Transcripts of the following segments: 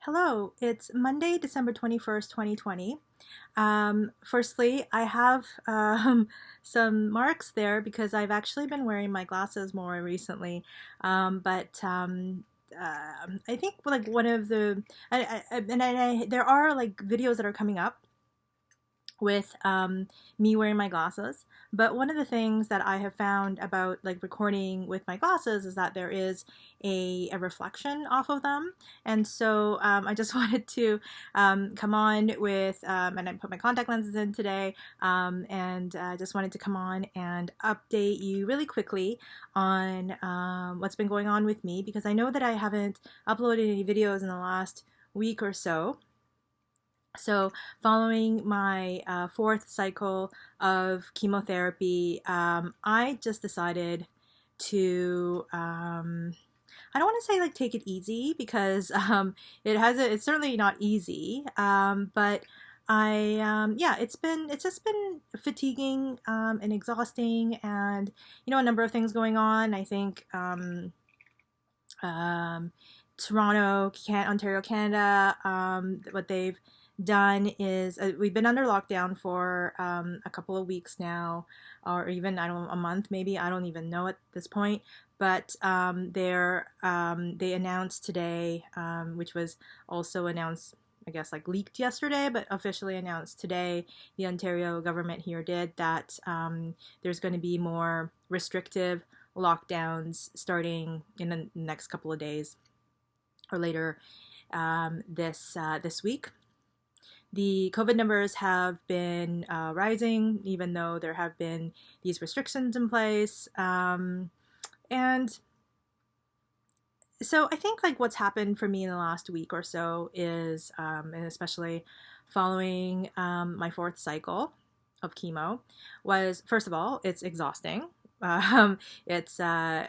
Hello, it's Monday, December 21st, 2020. Firstly, I have some marks there because I've actually been wearing my glasses more recently. I think like one of the, there are like videos that are coming up with me wearing my glasses. But one of the things that I have found about like recording with my glasses is that there is a reflection off of them. And so I just wanted to come on with, and I put my contact lenses in today, and I just wanted to come on and update you really quickly on what's been going on with me because I know that I haven't uploaded any videos in the last week or so. So, following my fourth cycle of chemotherapy, I just decided to, I don't want to say like take it easy because it's certainly not easy, but it's just been fatiguing and exhausting, and a number of things going on. I think Toronto, Ontario, Canada, what they've done is we've been under lockdown for a couple of weeks now, or even I don't a month maybe. I don't even know at this point. But they announced today, which was also announced, I guess, like leaked yesterday, but officially announced today. The Ontario government here did that there's going to be more restrictive lockdowns starting in the next couple of days or later this week. The COVID numbers have been rising, even though there have been these restrictions in place. And so I think like what's happened for me in the last week or so is, and especially following my fourth cycle of chemo, was first of all, it's exhausting. It's right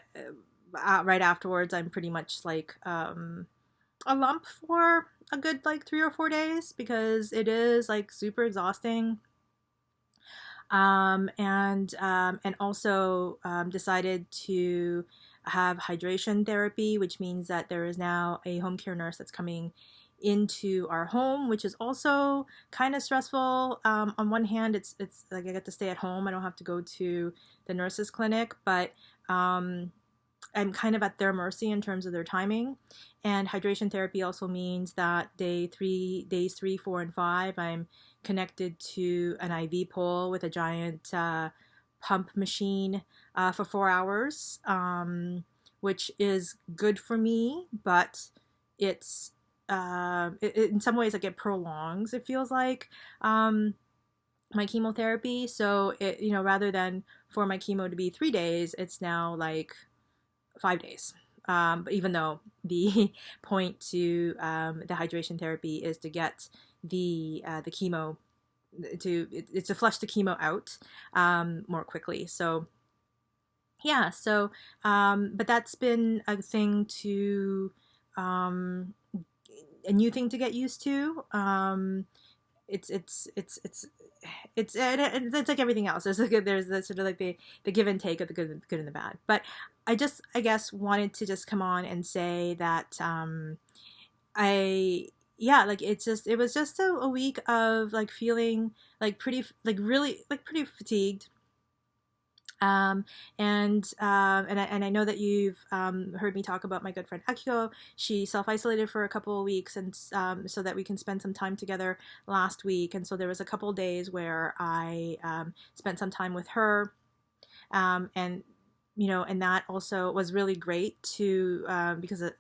afterwards, I'm pretty much like a lump for a good like 3 or 4 days because it is like super exhausting. And also decided to have hydration therapy, which means that there is now a home care nurse that's coming into our home, which is also kind of stressful. On one hand, it's like I get to stay at home. I don't have to go to the nurse's clinic, but I'm kind of at their mercy in terms of their timing. And hydration therapy also means that days 3, 4, and 5, I'm connected to an IV pole with a giant pump machine for 4 hours, which is good for me, but it's in some ways like it prolongs. It feels like my chemotherapy. So rather than for my chemo to be 3 days, it's now like 5 days. But even though the point to the hydration therapy is to get the chemo it's to flush the chemo out more quickly. So yeah, but that's been a thing to a new thing to get used to. It's it's it's it's it's like everything else. There's the sort of like the give and take of the good and the bad. But I guess wanted to just come on and say that I yeah, like it was just a week of like feeling like pretty like really like pretty fatigued. And I know that you've heard me talk about my good friend Akiko. She self-isolated for a couple of weeks, and so that we can spend some time together last week. And so there was a couple of days where I spent some time with her, and and that also was really great because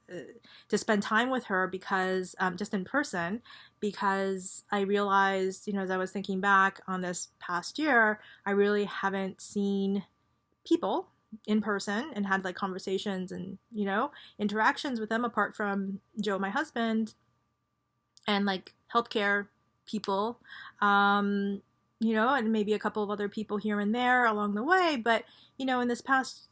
to spend time with her because just in person, because I realized, as I was thinking back on this past year, I really haven't seen people in person and had like conversations and interactions with them apart from Joe, my husband, and like healthcare people, and maybe a couple of other people here and there along the way. But in this past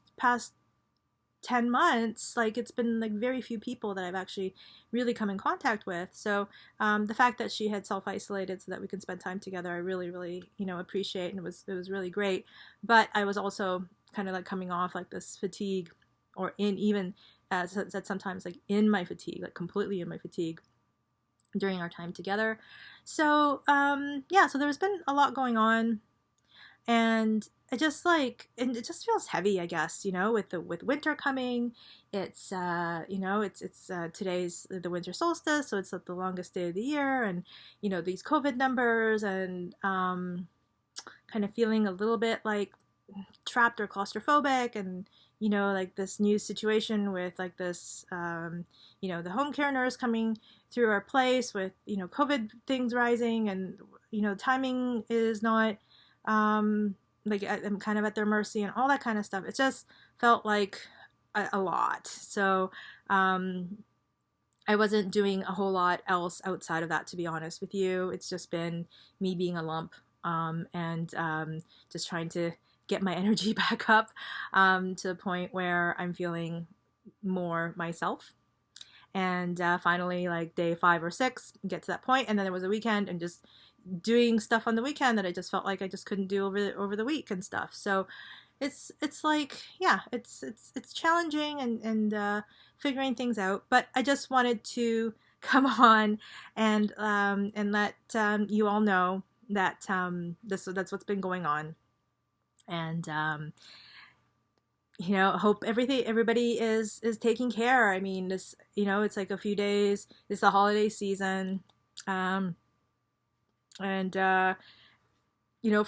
10 months, like it's been like very few people that I've actually really come in contact with. So the fact that she had self-isolated so that we could spend time together, I really, really, appreciate, and it was really great. But I was also kind of like coming off like this fatigue, or in even as sometimes like in my fatigue, like completely in my fatigue. during our time together. So yeah, so there's been a lot going on, and and it just feels heavy, I guess, with winter coming. It's today's the winter solstice, so it's like the longest day of the year, and these COVID numbers, and kind of feeling a little bit like trapped or claustrophobic, and like this new situation with like this the home care nurse coming through our place with COVID things rising, and timing is not like I'm kind of at their mercy and all that kind of stuff. It just felt like a lot. So I wasn't doing a whole lot else outside of that, to be honest with you. It's just been me being a lump, and just trying to get my energy back up, to the point where I'm feeling more myself. And finally, like day 5 or 6, get to that point, and then there was a weekend, and just doing stuff on the weekend that I just felt like I just couldn't do over the week and stuff. So it's like, yeah, it's challenging, and figuring things out. But I just wanted to come on and let you all know that that's what's been going on, and hope everybody is taking care. I mean, this, it's like a few days. It's the holiday season, and for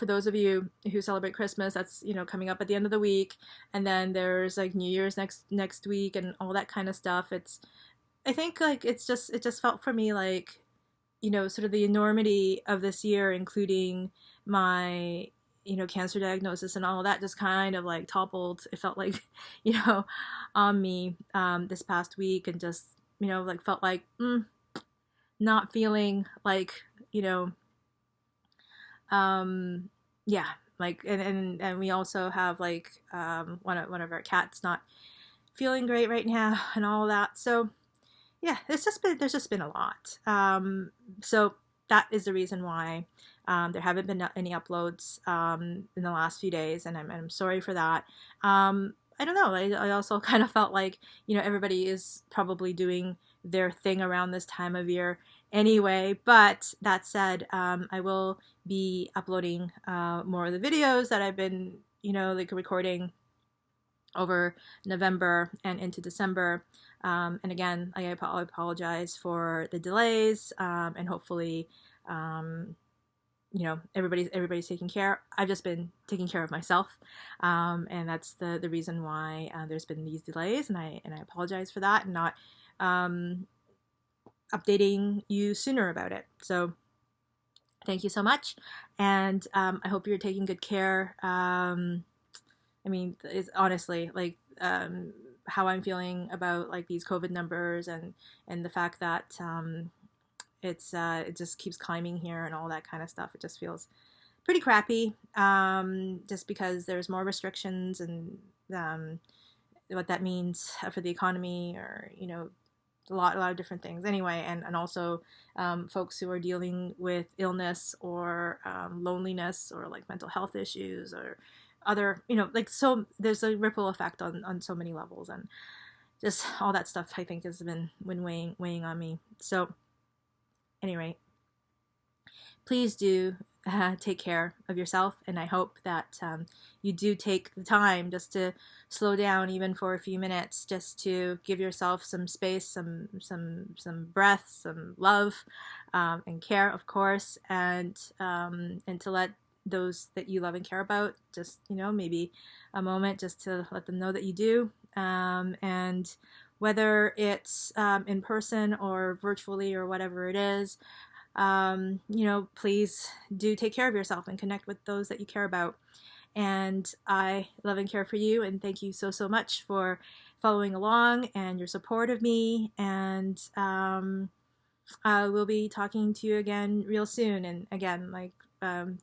those of you who celebrate Christmas, that's coming up at the end of the week, and then there's like New Year's next week, and all that kind of stuff. I think like it just felt for me like sort of the enormity of this year, including my cancer diagnosis and all of that, just kind of like toppled. It felt like on me this past week, and just like felt like not feeling like yeah, like, and we also have like one of our cats not feeling great right now, and all that. So yeah, there's just been a lot. So that is the reason why there haven't been any uploads in the last few days, and I'm sorry for that. I don't know. I also kind of felt like everybody is probably doing their thing around this time of year anyway. But that said, I will be uploading more of the videos that I've been like recording over November and into December. And again, I apologize for the delays, and hopefully everybody's taking care. I've just been taking care of myself, and that's the reason why there's been these delays, and I apologize for that, and not updating you sooner about it. So thank you so much, and I hope you're taking good care. I mean, it's honestly like how I'm feeling about like these COVID numbers, and the fact that it just keeps climbing here, and all that kind of stuff. It just feels pretty crappy, just because there's more restrictions, and what that means for the economy, or a lot of different things. Anyway, and also folks who are dealing with illness, or loneliness, or like mental health issues, or other like, so there's a ripple effect on so many levels, and just all that stuff I think has been weighing on me. So anyway, please do take care of yourself, and I hope that you do take the time just to slow down, even for a few minutes, just to give yourself some space, some breath, some love, and care, of course, and to let those that you love and care about, just maybe a moment just to let them know that you do, and whether it's in person or virtually or whatever it is, please do take care of yourself and connect with those that you care about. And I love and care for you, and thank you so much for following along and your support of me. And I will be talking to you again real soon. And again, like,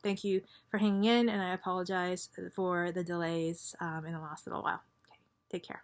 thank you for hanging in, and I apologize for the delays in the last little while. Okay, take care.